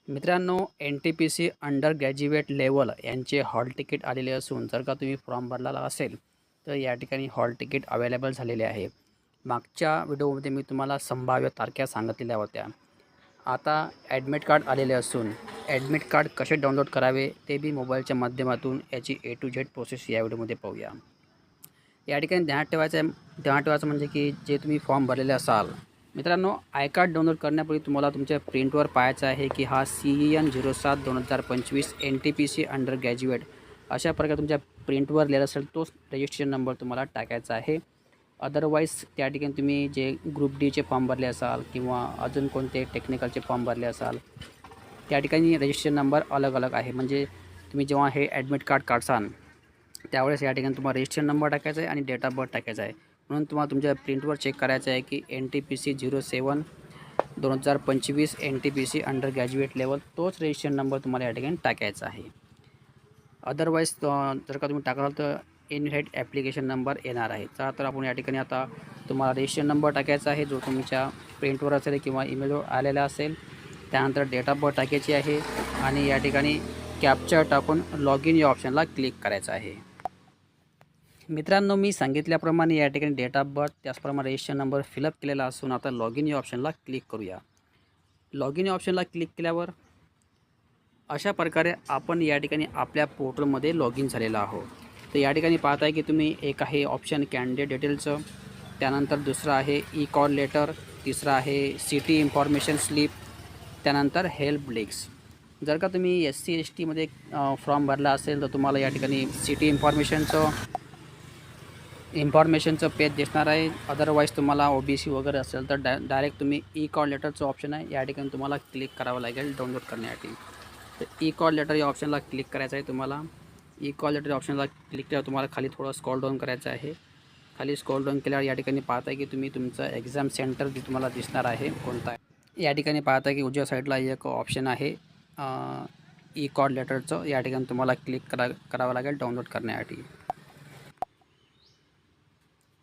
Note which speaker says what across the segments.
Speaker 1: मित्रांनो, NTPC under graduate level यांचे hall ticket आलेले असून जर का तुम्ही फॉर्म भरलेला असेल तर या ठिकाणी हॉल तिकीट अवेलेबल झालेले आहे. मागच्या व्हिडिओमध्ये मी तुम्हाला संभाव्य तारखा सांगितलेल्या होत्या. आता ॲडमिट कार्ड आलेले असून ॲडमिट कार्ड कसे डाउनलोड करावे ते बी मोबाईलच्या माध्यमातून याची A to Z प्रोसेस या व्हिडिओमध्ये पाहूया. या ठिकाणी ध्यानात ठेवायचं म्हणजे की जे तुम्ही फॉर्म भरलेले असाल, मित्रांनो, आय कार्ड डाउनलोड करण्यापूर्वी तुम्हाला तुमच्या प्रिंटवर पाहायचं आहे की हा CEN07/2025 NTPC अंडर ग्रॅज्युएट अशा प्रकारे तुमच्या प्रिंटवर लिहिलेला असेल तोच रजिस्ट्रेशन नंबर तुम्हाला टाकायचा आहे. अदरवाईज त्या ठिकाणी तुम्ही जे ग्रुप डीचे फॉर्म भरले असाल किंवा अजून कोणते टेक्निकलचे फॉर्म भरले असाल त्या ठिकाणी रजिस्ट्रेशन नंबर अलग आहे. म्हणजे तुम्ही जेव्हा हे ॲडमिट कार्ड काढसाल त्यावेळेस या ठिकाणी तुम्हाला रजिस्ट्रेशन नंबर टाकायचा आहे आणि डेट ऑफ बर्थ टाकायचा आहे. म्हणून तुम्हाला तुमच्या प्रिंटवर चेक करायचं आहे की NTPC 07/2025 NTPC under graduate level तोच रजिस्ट्रेशन नंबर तुम्हाला या ठिकाणी टाकायचा आहे. अदरवाईज जर का तुम्ही टाकाल तर इनव्हॅलिड ॲप्लिकेशन नंबर येणार आहे. तर आपण या ठिकाणी आता तुम्हाला रजिस्ट्रेशन नंबर टाकायचा आहे जो तुमच्या प्रिंटवर असेल किंवा ईमेलवर आलेला असेल. त्यानंतर डेट ऑफ बर्थ टाकायची आहे आणि या ठिकाणी कॅप्चर टाकून लॉग इन या ऑप्शनला क्लिक करायचं आहे. मित्रांनो, मी सांगितल्याप्रमाणे या ठिकाणी डेट ऑफ बर्थ त्याचप्रमाणे रजिस्ट्रेशन नंबर फिलअप केलेला असून आता लॉग इन या ऑप्शनला क्लिक करूया. लॉग इन या ऑप्शनला क्लिक केल्यावर अशा प्रकारे आपण या ठिकाणी आपल्या पोर्टलमध्ये लॉग इन झालेला आहोत. तर या ठिकाणी पाहत आहे की तुम्ही एक आहे ऑप्शन कॅन्डिडेट डिटेलचं, त्यानंतर दुसरं आहे ई कॉल लेटर, तिसरं आहे सिटी इन्फॉर्मेशन स्लिप, त्यानंतर हेल्प डेस्क. जर का तुम्ही SC STमध्ये फॉर्म भरला असेल तर तुम्हाला या ठिकाणी सिटी इन्फॉर्मेशनचं पेज दिसणार आहे. अदरवाईज तुम्हाला OBC वगैरे असेल तर डायरेक्ट तुम्ही ई कॉल लेटरचं ऑप्शन आहे या ठिकाणी तुम्हाला क्लिक करावं लागेल डाउनलोड करण्यासाठी. तर ई कॉल लेटर या ऑप्शनला क्लिक करायचं आहे तुम्हाला. ई कॉल लेटर या ऑप्शनला क्लिक केल्यावर तुम्हाला खाली थोडं स्क्रॉल डाऊन करायचं आहे. खाली स्क्रॉल डाऊन केल्यावर या ठिकाणी पाहता की तुम्ही तुमचं एक्झाम सेंटर जे तुम्हाला दिसणार आहे कोणता आहे. या ठिकाणी पाहता की उजव्या साईडला एक ऑप्शन आहे ई कॉल लेटरचं, या ठिकाणी तुम्हाला क्लिक करावं लागेल डाउनलोड करण्यासाठी.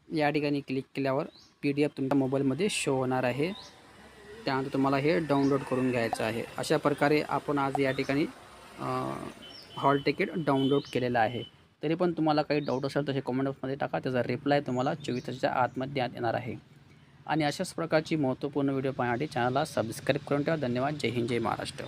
Speaker 1: या ठिकाणी क्लिक केल्यावर PDF तुमच्या मोबाईलमध्ये शो होणार आहे. त्यानंतर तुम्हाला हे डाउनलोड करून घ्यायचं आहे. अशा प्रकारे आपण आज या ठिकाणी हॉल तिकीट डाउनलोड केलेलं आहे. तरी पण तुम्हाला काही डाऊट असेल तर हे कमेंट बॉक्समध्ये टाका, त्याचा रिप्लाय तुम्हाला 24 तासाच्या आतमध्ये येणार आहे. आणि अशाच प्रकारची महत्त्वपूर्ण व्हिडिओ पाहण्यासाठी चॅनलला सबस्क्राईब करून ठेवा. धन्यवाद. जय हिंद, जय महाराष्ट्र.